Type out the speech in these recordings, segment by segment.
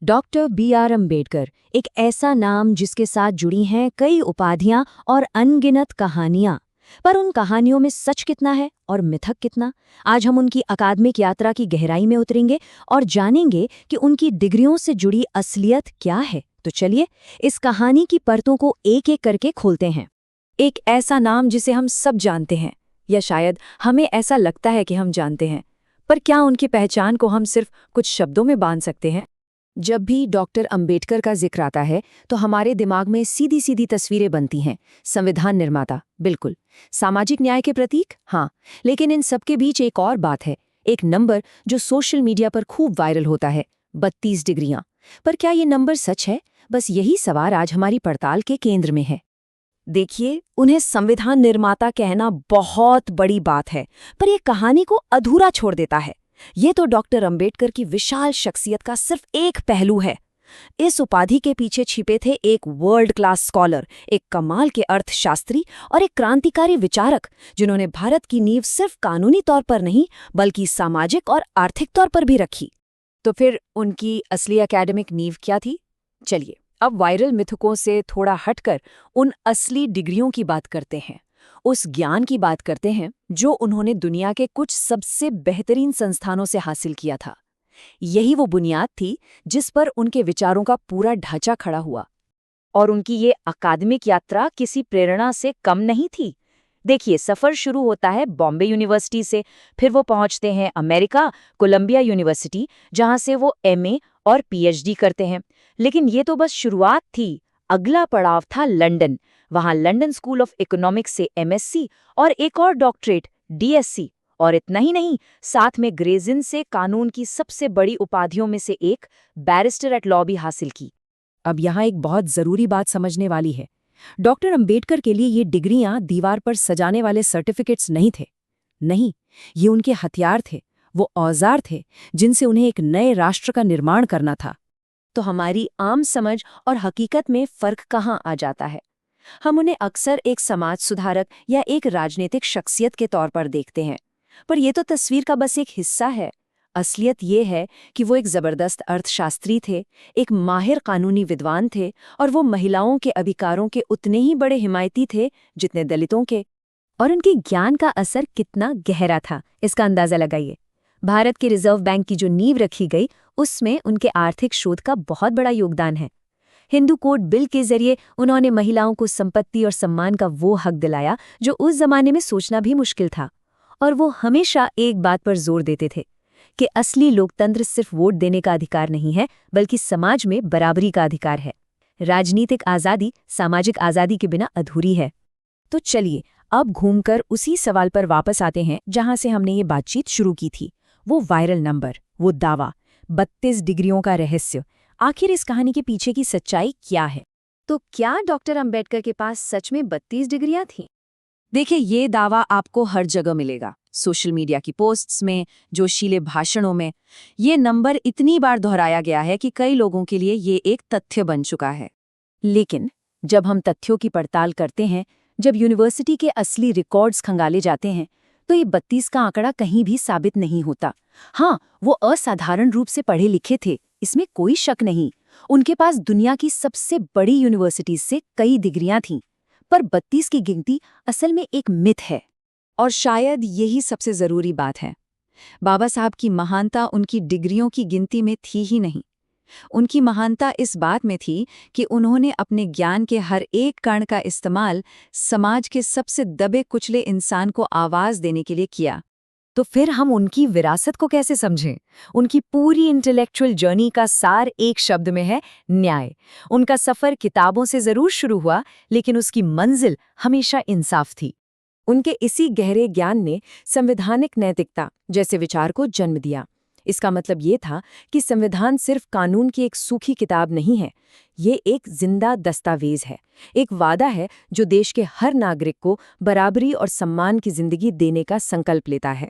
Doctor B R. Ambedkar एक ऐसा नाम जिसके साथ जुड़ी हैं कई उपाधियां और अनगिनत कहानियां। पर उन कहानियों में सच कितना है और मिथक कितना? आज हम उनकी अकादमिक यात्रा की गहराई में उतरेंगे और जानेंगे कि उनकी डिग्रियों से जुड़ी असलियत क्या है। तो चलिए इस कहानी की परतों को एक एक करके खोलते हैं। एक ऐसा नाम जिसे हम सब जानते हैं, या शायद हमें ऐसा लगता है कि हम जानते हैं, पर क्या उनकी पहचान को हम सिर्फ कुछ शब्दों में बांध सकते हैं? जब भी डॉक्टर अंबेडकर का जिक्र आता है तो हमारे दिमाग में सीधी सीधी तस्वीरें बनती हैं। संविधान निर्माता, बिल्कुल। सामाजिक न्याय के प्रतीक, हाँ। लेकिन इन सबके बीच एक और बात है, एक नंबर जो सोशल मीडिया पर खूब वायरल होता है, 32 डिग्रियां। पर क्या ये नंबर सच है? बस यही सवाल आज हमारी पड़ताल के केंद्र में है। देखिए, उन्हें संविधान निर्माता कहना बहुत बड़ी बात है, पर यह कहानी को अधूरा छोड़ देता है। ये तो डॉक्टर अंबेडकर की विशाल शख्सियत का सिर्फ एक पहलू है। इस उपाधि के पीछे छिपे थे एक वर्ल्ड क्लास स्कॉलर, एक कमाल के अर्थशास्त्री और एक क्रांतिकारी विचारक, जिन्होंने भारत की नींव सिर्फ कानूनी तौर पर नहीं बल्कि सामाजिक और आर्थिक तौर पर भी रखी। तो फिर उनकी असली एकेडमिक नींव क्या थी? चलिए अब वायरल मिथकों से थोड़ा हटकर उन असली डिग्रियों की बात करते हैं। उस ज्ञान की बात करते हैं जो उन्होंने दुनिया के कुछ सबसे बेहतरीन संस्थानों से हासिल किया था। यही वो बुनियाद थी जिस पर उनके विचारों का पूरा ढांचा खड़ा हुआ। और उनकी ये अकादमिक यात्रा किसी प्रेरणा से कम नहीं थी। देखिए, सफर शुरू होता है बॉम्बे यूनिवर्सिटी से, फिर वो पहुंचते हैं अमेरिका, कोलंबिया यूनिवर्सिटी, जहां से वो एमए और पीएचडी करते हैं। लेकिन ये तो बस शुरुआत थी। अगला पड़ाव था लंदन। वहां लंदन स्कूल ऑफ इकोनॉमिक्स से एमएससी और एक और डॉक्टरेट डीएससी, और इतना ही नहीं, साथ में ग्रेजिन से कानून की सबसे बड़ी उपाधियों में से एक बैरिस्टर एट लॉ भी हासिल की। अब यहाँ एक बहुत जरूरी बात समझने वाली है। डॉक्टर अंबेडकर के लिए ये डिग्रियां दीवार पर सजाने वाले सर्टिफिकेट्स नहीं थे। नहीं, ये उनके हथियार थे, वो औजार थे जिनसे उन्हें एक नए राष्ट्र का निर्माण करना था। तो हमारी आम समझ और हकीकत में फर्क कहाँ आ जाता है? हम उन्हें अक्सर एक समाज सुधारक या एक राजनीतिक शख्सियत के तौर पर देखते हैं, पर यह तो तस्वीर का बस एक हिस्सा है। असलियत ये है कि वो एक जबरदस्त अर्थशास्त्री थे, एक माहिर कानूनी विद्वान थे, और वो महिलाओं के अधिकारों के उतने ही बड़े हिमायती थे जितने दलितों के। और उनके ज्ञान का असर कितना गहरा था, इसका अंदाजा लगाइए। भारत के रिजर्व बैंक की जो नींव रखी गई, उसमें उनके आर्थिक शोध का बहुत बड़ा योगदान है। हिंदू कोड बिल के जरिए उन्होंने महिलाओं को संपत्ति और सम्मान का वो हक दिलाया जो उस जमाने में सोचना भी मुश्किल था। और वो हमेशा एक बात पर जोर देते थे कि असली लोकतंत्र सिर्फ वोट देने का अधिकार नहीं है, बल्कि समाज में बराबरी का अधिकार है। राजनीतिक आज़ादी सामाजिक आज़ादी के बिना अधूरी है। तो चलिए अब घूमकर उसी सवाल पर वापस आते हैं जहां से हमने ये बातचीत शुरू की थी। वो वायरल नंबर, वो दावा, 32 डिग्रियों का रहस्य। आखिर इस कहानी के पीछे की सच्चाई क्या है? तो क्या डॉक्टर अंबेडकर के पास सच में 32 डिग्रियां थीं? देखिए, ये दावा आपको हर जगह मिलेगा। सोशल मीडिया की पोस्ट्स में, जोशीले भाषणों में ये नंबर इतनी बार दोहराया गया है कि कई लोगों के लिए ये एक तथ्य बन चुका है। लेकिन जब हम तथ्यों की पड़ताल करते हैं, जब यूनिवर्सिटी के असली रिकॉर्ड्स खंगाले जाते हैं, तो ये 32 का आंकड़ा कहीं भी साबित नहीं होता। हाँ, वो असाधारण रूप से पढ़े लिखे थे, इसमें कोई शक नहीं। उनके पास दुनिया की सबसे बड़ी यूनिवर्सिटीज से कई डिग्रियां थीं। पर 32 की गिनती असल में एक मिथ है। और शायद यही सबसे जरूरी बात है। बाबा साहब की महानता उनकी डिग्रियों की गिनती में थी ही नहीं। उनकी महानता इस बात में थी कि उन्होंने अपने ज्ञान के हर एक कण का इस्तेमाल समाज के सबसे दबे कुचले इंसान को आवाज देने के लिए किया। तो फिर हम उनकी विरासत को कैसे समझें? उनकी पूरी इंटेलेक्चुअल जर्नी का सार एक शब्द में है, न्याय। उनका सफर किताबों से जरूर शुरू हुआ, लेकिन उसकी मंजिल हमेशा इंसाफ थी। उनके इसी गहरे ज्ञान ने संवैधानिक नैतिकता जैसे विचार को जन्म दिया। इसका मतलब ये था कि संविधान सिर्फ कानून की एक सूखी किताब नहीं है, ये एक जिंदा दस्तावेज है, एक वादा है जो देश के हर नागरिक को बराबरी और सम्मान की जिंदगी देने का संकल्प लेता है।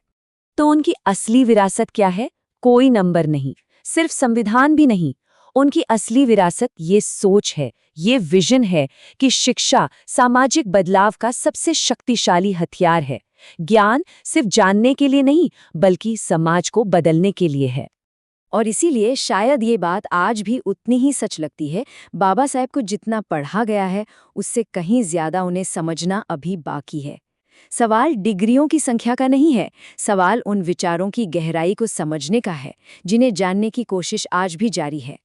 तो उनकी असली विरासत क्या है? कोई नंबर नहीं, सिर्फ संविधान भी नहीं। उनकी असली विरासत ये सोच है, ये विजन है कि शिक्षा सामाजिक बदलाव का सबसे शक्तिशाली हथियार है। ज्ञान सिर्फ जानने के लिए नहीं, बल्कि समाज को बदलने के लिए है। और इसीलिए शायद ये बात आज भी उतनी ही सच लगती है। बाबा साहेब को जितना पढ़ा गया है, उससे कहीं ज्यादा उन्हें समझना अभी बाकी है। सवाल डिग्रियों की संख्या का नहीं है, सवाल उन विचारों की गहराई को समझने का है, जिन्हें जानने की कोशिश आज भी जारी है।